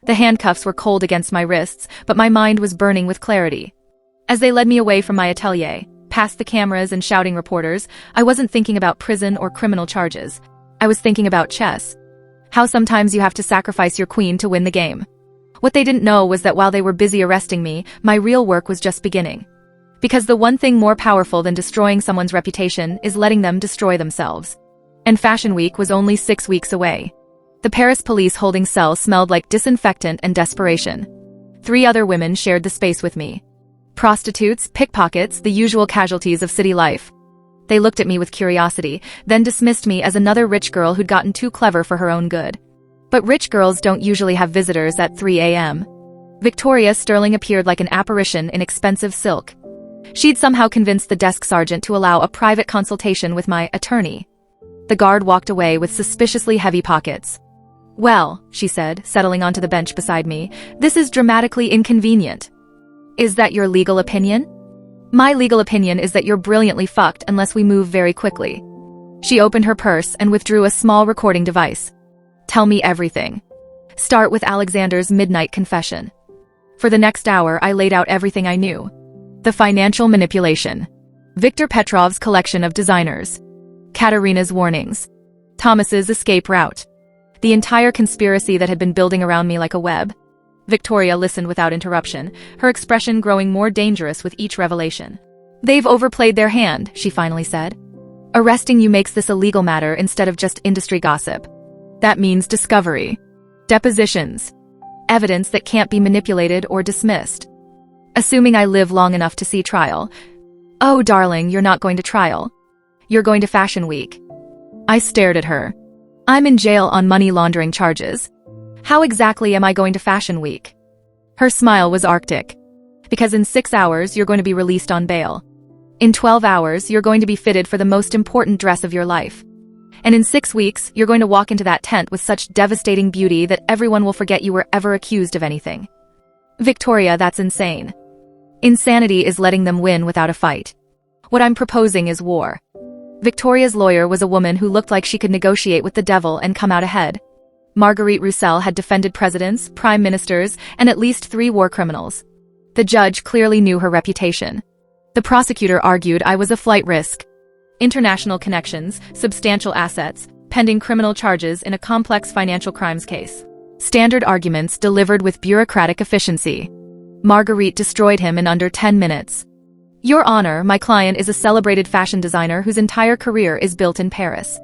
The handcuffs were cold against my wrists, but my mind was burning with clarity. As they led me away from my atelier, past the cameras and shouting reporters, I wasn't thinking about prison or criminal charges. I was thinking about chess. How sometimes you have to sacrifice your queen to win the game. What they didn't know was that while they were busy arresting me, my real work was just beginning. Because the one thing more powerful than destroying someone's reputation is letting them destroy themselves. And Fashion Week was only 6 weeks away. The Paris police holding cell smelled like disinfectant and desperation. 3 other women shared the space with me. Prostitutes, pickpockets, the usual casualties of city life. They looked at me with curiosity, then dismissed me as another rich girl who'd gotten too clever for her own good. But rich girls don't usually have visitors at 3 a.m. Victoria Sterling appeared like an apparition in expensive silk. She'd somehow convinced the desk sergeant to allow a private consultation with my attorney. The guard walked away with suspiciously heavy pockets. "Well," she said, settling onto the bench beside me, "this is dramatically inconvenient. Is that your legal opinion?" "My legal opinion is that you're brilliantly fucked unless we move very quickly." She opened her purse and withdrew a small recording device. "Tell me everything. Start with Alexander's midnight confession." For the next hour, I laid out everything I knew. The financial manipulation. Viktor Petrov's collection of designers. Katerina's warnings. Thomas's escape route. The entire conspiracy that had been building around me like a web. Victoria listened without interruption, her expression growing more dangerous with each revelation. "They've overplayed their hand," she finally said. "Arresting you makes this a legal matter instead of just industry gossip. That means discovery. Depositions. Evidence that can't be manipulated or dismissed. Assuming I live long enough to see trial." "Oh, darling, you're not going to trial. You're going to Fashion Week." I stared at her. "I'm in jail on money laundering charges. How exactly am I going to Fashion Week?" Her smile was arctic. "Because in 6 hours you're going to be released on bail. In 12 hours you're going to be fitted for the most important dress of your life. And in 6 weeks you're going to walk into that tent with such devastating beauty that everyone will forget you were ever accused of anything." "Victoria, that's insane. Insanity is letting them win without a fight. What I'm proposing is war." Victoria's lawyer was a woman who looked like she could negotiate with the devil and come out ahead. Marguerite Roussel had defended presidents, prime ministers, and at least 3 war criminals. The judge clearly knew her reputation. The prosecutor argued I was a flight risk. International connections, substantial assets, pending criminal charges in a complex financial crimes case. Standard arguments delivered with bureaucratic efficiency. Marguerite destroyed him in under 10 minutes. "Your Honor, my client is a celebrated fashion designer whose entire career is built in Paris.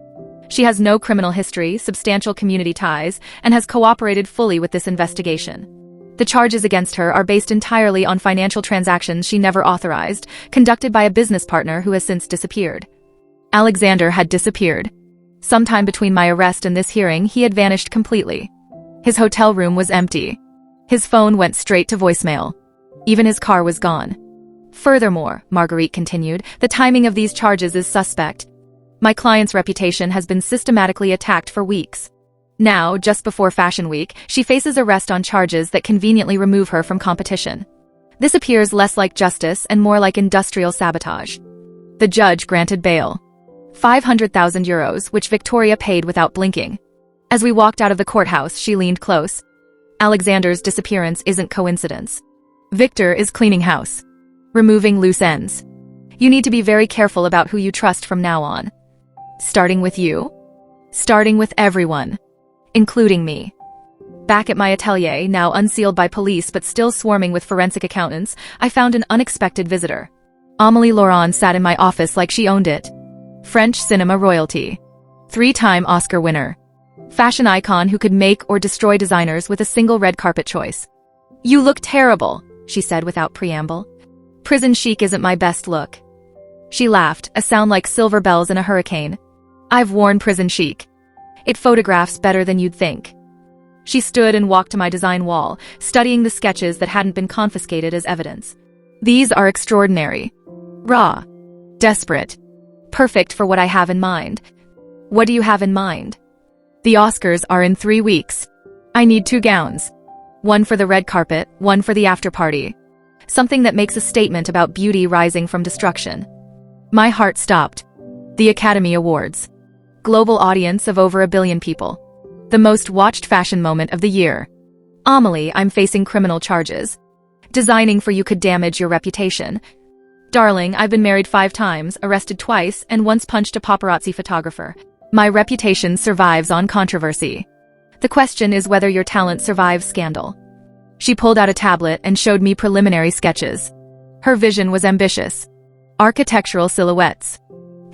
She has no criminal history, substantial community ties, and has cooperated fully with this investigation. The charges against her are based entirely on financial transactions she never authorized, conducted by a business partner who has since disappeared." Alexander had disappeared. Sometime between my arrest and this hearing, he had vanished completely. His hotel room was empty. His phone went straight to voicemail. Even his car was gone. "Furthermore," Marguerite continued, "the timing of these charges is suspect. My client's reputation has been systematically attacked for weeks. Now, just before Fashion Week, she faces arrest on charges that conveniently remove her from competition. This appears less like justice and more like industrial sabotage." The judge granted bail. 500,000 euros, which Victoria paid without blinking. As we walked out of the courthouse, she leaned close. "Alexander's disappearance isn't coincidence. Victor is cleaning house. Removing loose ends. You need to be very careful about who you trust from now on. Starting with you? Starting with everyone. Including me." Back at my atelier, now unsealed by police but still swarming with forensic accountants, I found an unexpected visitor. Amelie Laurent sat in my office like she owned it. French cinema royalty. 3-time Oscar winner. Fashion icon who could make or destroy designers with a single red carpet choice. "You look terrible," she said without preamble. "Prison chic isn't my best look." She laughed, a sound like silver bells in a hurricane. "I've worn prison chic. It photographs better than you'd think." She stood and walked to my design wall, studying the sketches that hadn't been confiscated as evidence. "These are extraordinary. Raw. Desperate. Perfect for what I have in mind." "What do you have in mind?" "The Oscars are in 3 weeks. I need 2 gowns. One for the red carpet, one for the after party. Something that makes a statement about beauty rising from destruction." My heart stopped. The Academy Awards. Global audience of over 1 billion people. The most watched fashion moment of the year. Amelie, I'm facing criminal charges. Designing for you could damage your reputation. Darling, I've been married 5 times, arrested twice, and once punched a paparazzi photographer. My reputation survives on controversy. The question is whether your talent survives scandal. She pulled out a tablet and showed me preliminary sketches. Her vision was ambitious. Architectural silhouettes.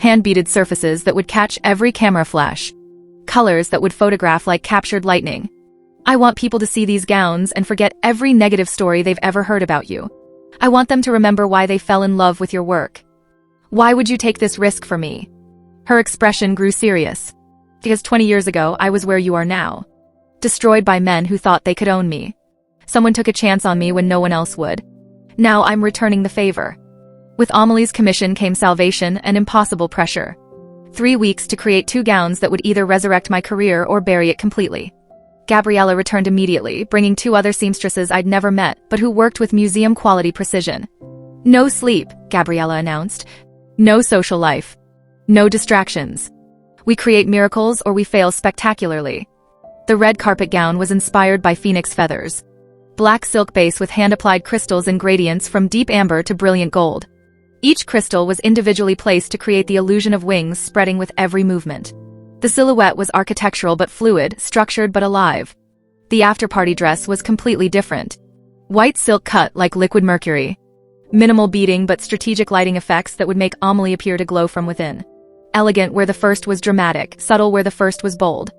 Hand-beaded surfaces that would catch every camera flash. Colors that would photograph like captured lightning. I want people to see these gowns and forget every negative story they've ever heard about you. I want them to remember why they fell in love with your work. Why would you take this risk for me? Her expression grew serious. Because 20 years ago, I was where you are now. Destroyed by men who thought they could own me. Someone took a chance on me when no one else would. Now I'm returning the favor. With Amelie's commission came salvation and impossible pressure. 3 weeks to create 2 gowns that would either resurrect my career or bury it completely. Gabriella returned immediately, bringing 2 other seamstresses I'd never met, but who worked with museum-quality precision. No sleep, Gabriella announced. No social life. No distractions. We create miracles or we fail spectacularly. The red carpet gown was inspired by phoenix feathers. Black silk base with hand-applied crystals and gradients from deep amber to brilliant gold. Each crystal was individually placed to create the illusion of wings spreading with every movement. The silhouette was architectural but fluid, structured but alive. The after-party dress was completely different. White silk cut like liquid mercury. Minimal beading but strategic lighting effects that would make Amelie appear to glow from within. Elegant where the first was dramatic, subtle where the first was bold.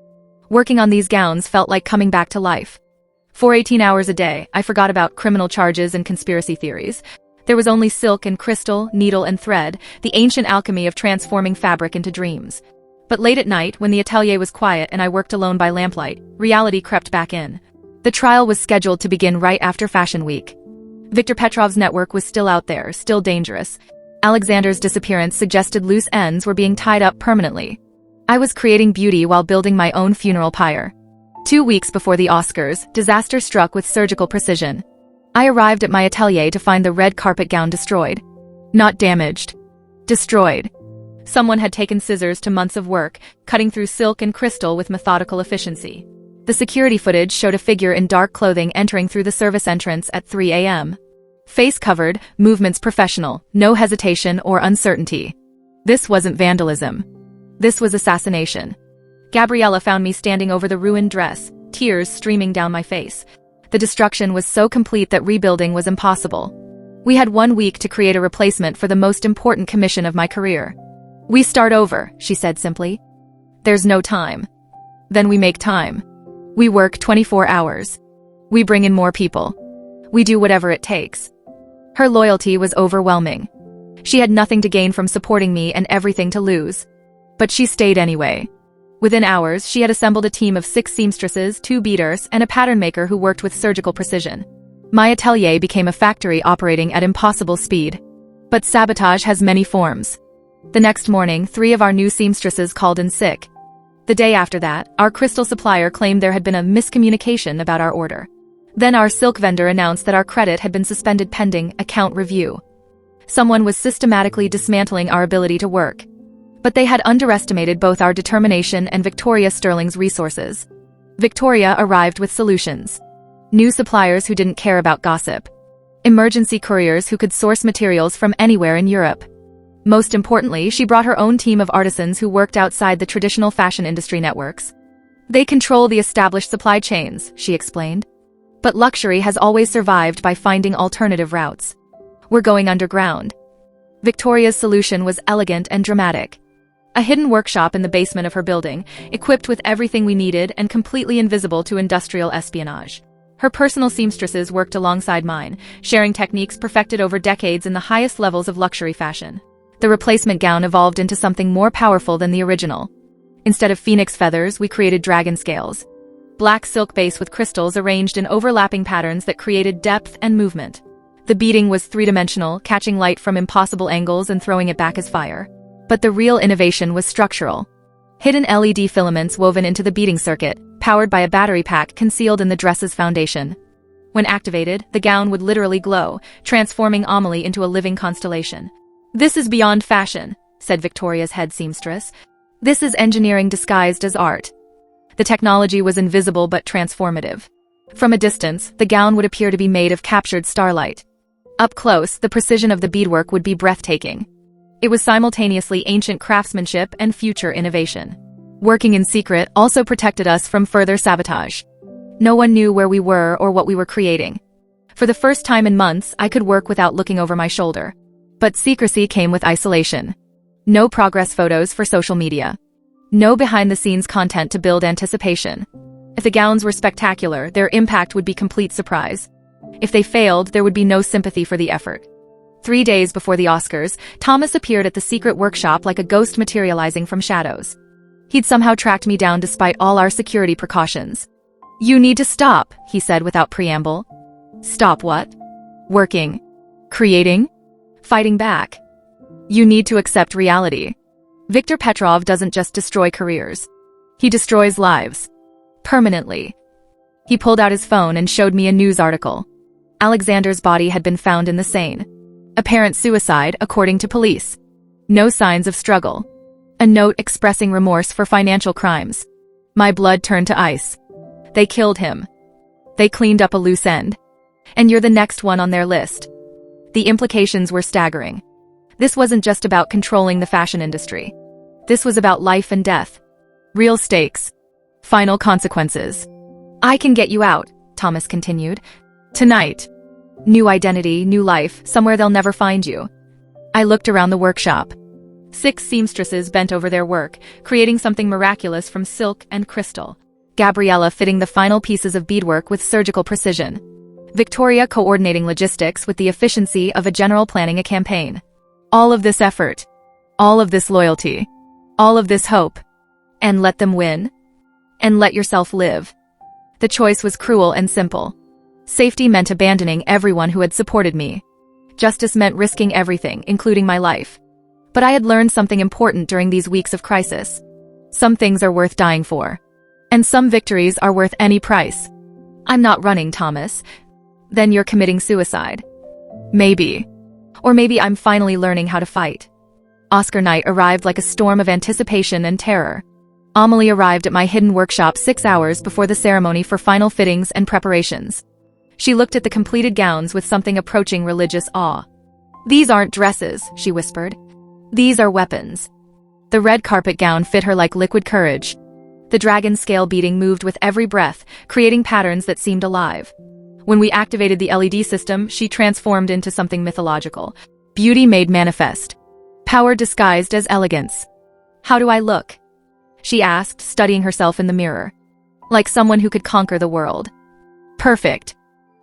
Working on these gowns felt like coming back to life. For 18 hours a day, I forgot about criminal charges and conspiracy theories. There was only silk and crystal, needle and thread, the ancient alchemy of transforming fabric into dreams. But late at night, when the atelier was quiet and I worked alone by lamplight, reality crept back in. The trial was scheduled to begin right after Fashion Week. Viktor Petrov's network was still out there, still dangerous. Alexander's disappearance suggested loose ends were being tied up permanently. I was creating beauty while building my own funeral pyre. 2 weeks before the Oscars, disaster struck with surgical precision. I arrived at my atelier to find the red carpet gown destroyed. Not damaged. Destroyed. Someone had taken scissors to months of work, cutting through silk and crystal with methodical efficiency. The security footage showed a figure in dark clothing entering through the service entrance at 3 a.m. Face covered, movements professional, no hesitation or uncertainty. This wasn't vandalism. This was assassination. Gabriella found me standing over the ruined dress, tears streaming down my face. The destruction was so complete that rebuilding was impossible. We had 1 week to create a replacement for the most important commission of my career. We start over, she said simply. There's no time. Then we make time. We work 24 hours. We bring in more people. We do whatever it takes. Her loyalty was overwhelming. She had nothing to gain from supporting me and everything to lose. But she stayed anyway. Within hours, she had assembled a team of 6 seamstresses, 2 beaters, and a pattern maker who worked with surgical precision. My atelier became a factory operating at impossible speed. But sabotage has many forms. The next morning, 3 of our new seamstresses called in sick. The day after that, our crystal supplier claimed there had been a miscommunication about our order. Then our silk vendor announced that our credit had been suspended pending account review. Someone was systematically dismantling our ability to work. But they had underestimated both our determination and Victoria Sterling's resources. Victoria arrived with solutions. New suppliers who didn't care about gossip. Emergency couriers who could source materials from anywhere in Europe. Most importantly, she brought her own team of artisans who worked outside the traditional fashion industry networks. They control the established supply chains, she explained. But luxury has always survived by finding alternative routes. We're going underground. Victoria's solution was elegant and dramatic. A hidden workshop in the basement of her building, equipped with everything we needed and completely invisible to industrial espionage. Her personal seamstresses worked alongside mine, sharing techniques perfected over decades in the highest levels of luxury fashion. The replacement gown evolved into something more powerful than the original. Instead of phoenix feathers, we created dragon scales. Black silk base with crystals arranged in overlapping patterns that created depth and movement. The beading was 3-dimensional, catching light from impossible angles and throwing it back as fire. But the real innovation was structural. Hidden LED filaments woven into the beading circuit, powered by a battery pack concealed in the dress's foundation. When activated, the gown would literally glow, transforming Amelie into a living constellation. "This is beyond fashion," said Victoria's head seamstress. "This is engineering disguised as art." The technology was invisible but transformative. From a distance, the gown would appear to be made of captured starlight. Up close, the precision of the beadwork would be breathtaking. It was simultaneously ancient craftsmanship and future innovation. Working in secret also protected us from further sabotage. No one knew where we were or what we were creating. For the first time in months, I could work without looking over my shoulder. But secrecy came with isolation. No progress photos for social media. No behind-the-scenes content to build anticipation. If the gowns were spectacular, their impact would be complete surprise. If they failed, there would be no sympathy for the effort. 3 days before the Oscars, Thomas appeared at the secret workshop like a ghost materializing from shadows. He'd somehow tracked me down despite all our security precautions. "You need to stop," he said without preamble. Stop what? Working. Creating. Fighting back. You need to accept reality. Viktor Petrov doesn't just destroy careers. He destroys lives. Permanently. He pulled out his phone and showed me a news article. Alexander's body had been found in the Seine. Apparent suicide, according to police. No signs of struggle. A note expressing remorse for financial crimes. My blood turned to ice. They killed him. They cleaned up a loose end. And you're the next one on their list. The implications were staggering. This wasn't just about controlling the fashion industry. This was about life and death. Real stakes. Final consequences. "I can get you out," Thomas continued. "Tonight. New identity, new life, somewhere they'll never find you." I looked around the workshop. 6 seamstresses bent over their work, creating something miraculous from silk and crystal. Gabriella fitting the final pieces of beadwork with surgical precision. Victoria coordinating logistics with the efficiency of a general planning a campaign. All of this effort. All of this loyalty. All of this hope. And let them win? And let yourself live. The choice was cruel and simple. Safety meant abandoning everyone who had supported me. Justice meant risking everything, including my life. But I had learned something important during these weeks of crisis. Some things are worth dying for. And some victories are worth any price. I'm not running, Thomas. Then you're committing suicide. Maybe. Or maybe I'm finally learning how to fight. Oscar night arrived like a storm of anticipation and terror. Amelie arrived at my hidden workshop 6 hours before the ceremony for final fittings and preparations. She looked at the completed gowns with something approaching religious awe. "These aren't dresses," she whispered. "These are weapons." The red carpet gown fit her like liquid courage. The dragon scale beating moved with every breath, creating patterns that seemed alive. When we activated the LED system, she transformed into something mythological. Beauty made manifest. Power disguised as elegance. "How do I look?" she asked, studying herself in the mirror. "Like someone who could conquer the world." "Perfect.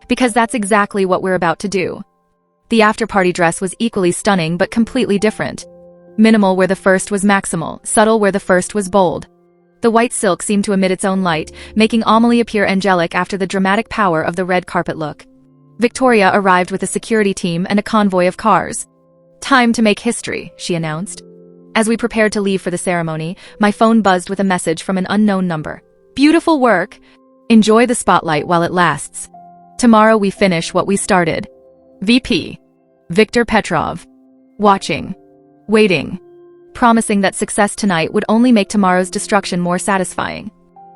Because that's exactly what we're about to do." The after-party dress was equally stunning but completely different. Minimal where the first was maximal, subtle where the first was bold. The white silk seemed to emit its own light, making Amelie appear angelic after the dramatic power of the red carpet look. Victoria arrived with a security team and a convoy of cars. "Time to make history," she announced. As we prepared to leave for the ceremony, my phone buzzed with a message from an unknown number. "Beautiful work. Enjoy the spotlight while it lasts. Tomorrow we finish what we started. VP. Viktor Petrov. Watching. Waiting. Promising that success tonight would only make tomorrow's destruction more satisfying.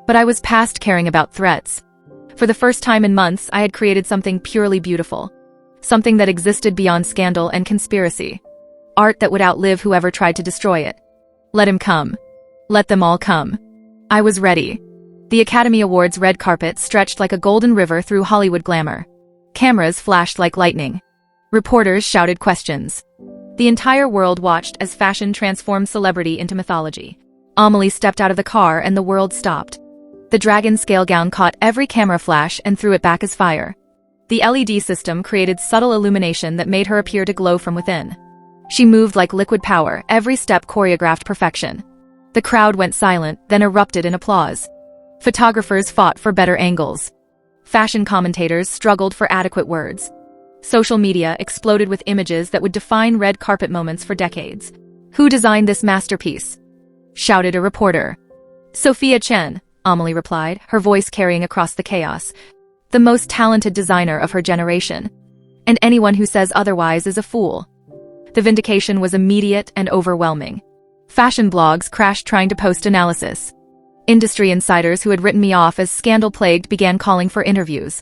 But I was past caring about threats. For the first time in months, I had created something purely beautiful. Something that existed beyond scandal and conspiracy. Art that would outlive whoever tried to destroy it. Let him come. Let them all come. I was ready. The Academy Awards red carpet stretched like a golden river through Hollywood glamour. Cameras flashed like lightning. Reporters shouted questions. The entire world watched as fashion transformed celebrity into mythology. Amelie stepped out of the car and the world stopped. The dragon scale gown caught every camera flash and threw it back as fire. The LED system created subtle illumination that made her appear to glow from within. She moved like liquid power, every step choreographed perfection. The crowd went silent, then erupted in applause. Photographers fought for better angles. Fashion commentators struggled for adequate words. Social media exploded with images that would define red carpet moments for decades. "Who designed this masterpiece?" shouted a reporter. "Sophia Chen," Amelie replied, her voice carrying across the chaos. "The most talented designer of her generation. And anyone who says otherwise is a fool." The vindication was immediate and overwhelming. Fashion blogs crashed trying to post analysis. Industry insiders who had written me off as scandal-plagued began calling for interviews.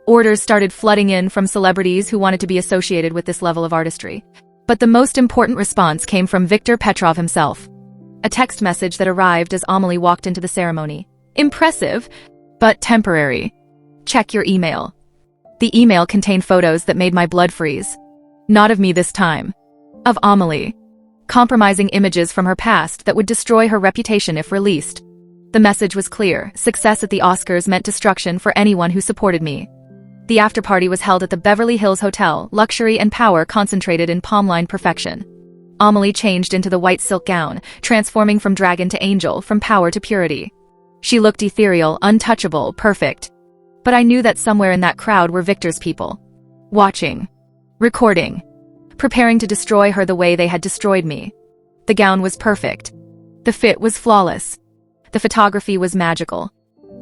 Orders started flooding in from celebrities who wanted to be associated with this level of artistry. But the most important response came from Viktor Petrov himself. A text message that arrived as Amelie walked into the ceremony. Impressive, but temporary. Check your email. The email contained photos that made my blood freeze. Not of me this time. Of Amelie. Compromising images from her past that would destroy her reputation if released. The message was clear. Success at the Oscars meant destruction for anyone who supported me. The after-party was held at the Beverly Hills Hotel, luxury and power concentrated in palm-line perfection. Amelie changed into the white silk gown, transforming from dragon to angel, from power to purity. She looked ethereal, untouchable, perfect. But I knew that somewhere in that crowd were Viktor's people. Watching. Recording. Preparing to destroy her the way they had destroyed me. The gown was perfect. The fit was flawless. The photography was magical.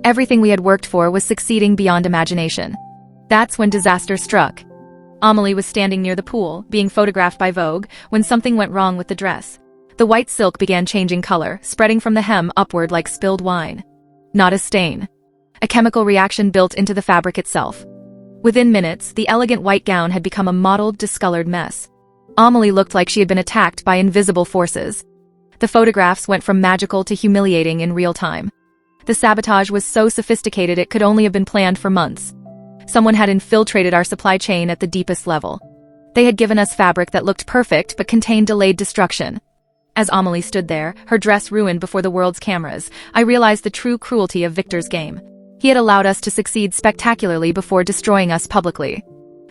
Everything we had worked for was succeeding beyond imagination. That's when disaster struck. Amelie was standing near the pool, being photographed by Vogue, when something went wrong with the dress. The white silk began changing color, spreading from the hem upward like spilled wine. Not a stain. A chemical reaction built into the fabric itself. Within minutes, the elegant white gown had become a mottled, discolored mess. Amelie looked like she had been attacked by invisible forces. The photographs went from magical to humiliating in real time. The sabotage was so sophisticated it could only have been planned for months. Someone had infiltrated our supply chain at the deepest level. They had given us fabric that looked perfect but contained delayed destruction. As Amelie stood there, her dress ruined before the world's cameras, I realized the true cruelty of Viktor's game. He had allowed us to succeed spectacularly before destroying us publicly.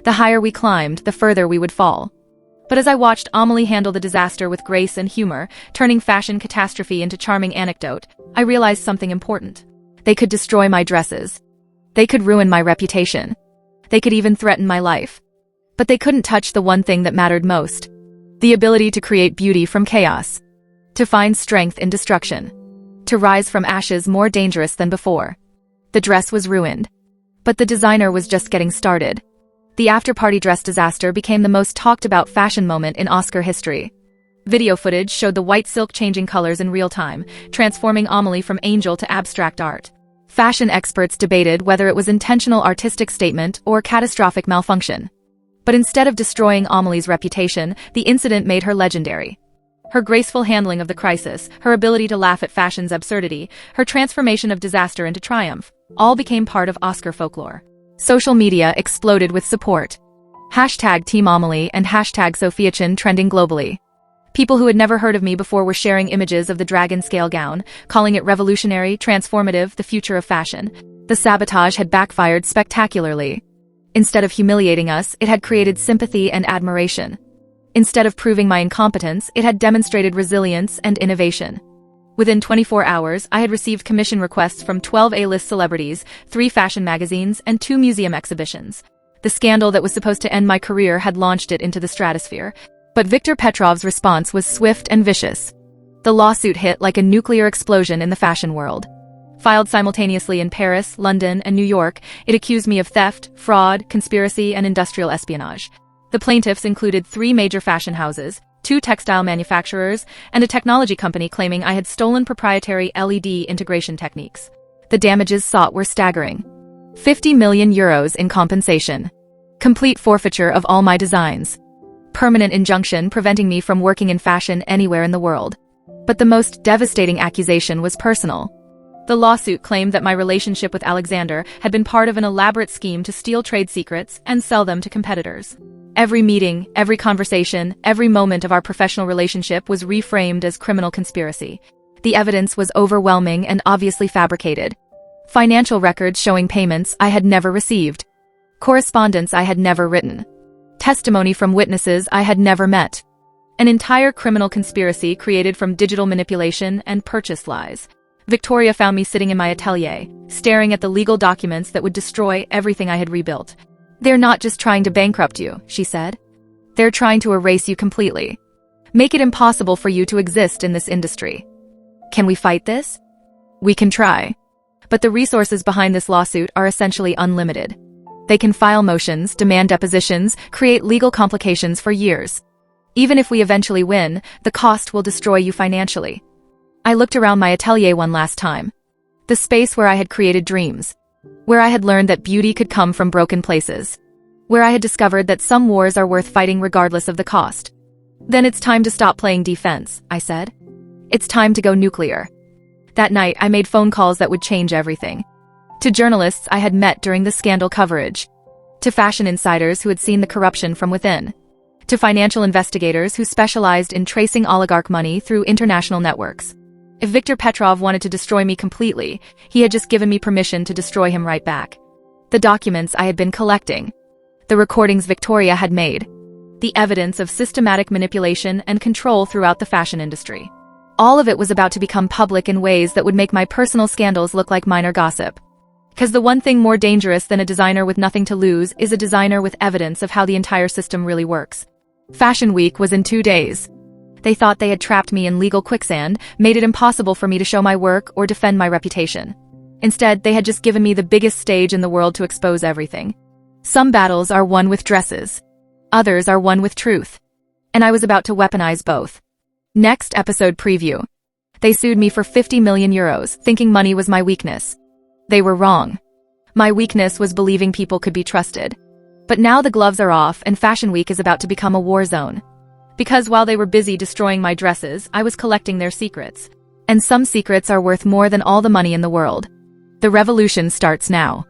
The higher we climbed, the further we would fall. But as I watched Amelie handle the disaster with grace and humor, turning fashion catastrophe into charming anecdote, I realized something important. They could destroy my dresses. They could ruin my reputation. They could even threaten my life. But they couldn't touch the one thing that mattered most. The ability to create beauty from chaos. To find strength in destruction. To rise from ashes more dangerous than before. The dress was ruined. But the designer was just getting started. The after-party dress disaster became the most talked-about fashion moment in Oscar history. Video footage showed the white silk changing colors in real time, transforming Amelie from angel to abstract art. Fashion experts debated whether it was intentional artistic statement or catastrophic malfunction. But instead of destroying Amelie's reputation, the incident made her legendary. Her graceful handling of the crisis, her ability to laugh at fashion's absurdity, her transformation of disaster into triumph, all became part of Oscar folklore. Social media exploded with support. Hashtag Team Amelie and hashtag Sophiachin trending globally. People who had never heard of me before were sharing images of the dragon scale gown, calling it revolutionary, transformative, the future of fashion. The sabotage had backfired spectacularly. Instead of humiliating us, it had created sympathy and admiration. Instead of proving my incompetence, it had demonstrated resilience and innovation. Within 24 hours, I had received commission requests from 12 A-list celebrities, 3 fashion magazines, and 2 museum exhibitions. The scandal that was supposed to end my career had launched it into the stratosphere. But Viktor Petrov's response was swift and vicious. The lawsuit hit like a nuclear explosion in the fashion world. Filed simultaneously in Paris, London, and New York, it accused me of theft, fraud, conspiracy, and industrial espionage. The plaintiffs included 3 major fashion houses, 2 textile manufacturers, and a technology company claiming I had stolen proprietary LED integration techniques. The damages sought were staggering. 50 million euros in compensation. Complete forfeiture of all my designs. Permanent injunction preventing me from working in fashion anywhere in the world. But the most devastating accusation was personal. The lawsuit claimed that my relationship with Alexander had been part of an elaborate scheme to steal trade secrets and sell them to competitors. Every meeting, every conversation, every moment of our professional relationship was reframed as criminal conspiracy. The evidence was overwhelming and obviously fabricated. Financial records showing payments I had never received. Correspondence I had never written. Testimony from witnesses I had never met. An entire criminal conspiracy created from digital manipulation and purchase lies. Victoria found me sitting in my atelier, staring at the legal documents that would destroy everything I had rebuilt. "They're not just trying to bankrupt you," she said. "They're trying to erase you completely. Make it impossible for you to exist in this industry. Can we fight this? We can try. But the resources behind this lawsuit are essentially unlimited. They can file motions, demand depositions, create legal complications for years. Even if we eventually win, the cost will destroy you financially." I looked around my atelier one last time. The space where I had created dreams. Where I had learned that beauty could come from broken places. Where I had discovered that some wars are worth fighting regardless of the cost. Then it's time to stop playing defense, I said. It's time to go nuclear. That night, I made phone calls that would change everything. To journalists I had met during the scandal coverage. To fashion insiders who had seen the corruption from within. To financial investigators who specialized in tracing oligarch money through international networks. If Viktor Petrov wanted to destroy me completely, he had just given me permission to destroy him right back. The documents I had been collecting. The recordings Victoria had made. The evidence of systematic manipulation and control throughout the fashion industry. All of it was about to become public in ways that would make my personal scandals look like minor gossip. Because the one thing more dangerous than a designer with nothing to lose is a designer with evidence of how the entire system really works. Fashion Week was in 2 days. They thought they had trapped me in legal quicksand, made it impossible for me to show my work or defend my reputation. Instead, they had just given me the biggest stage in the world to expose everything. Some battles are won with dresses. Others are won with truth. And I was about to weaponize both. Next episode preview. They sued me for 50 million euros, thinking money was my weakness. They were wrong. My weakness was believing people could be trusted. But now the gloves are off and Fashion Week is about to become a war zone. Because while they were busy destroying my dresses, I was collecting their secrets. And some secrets are worth more than all the money in the world. The revolution starts now.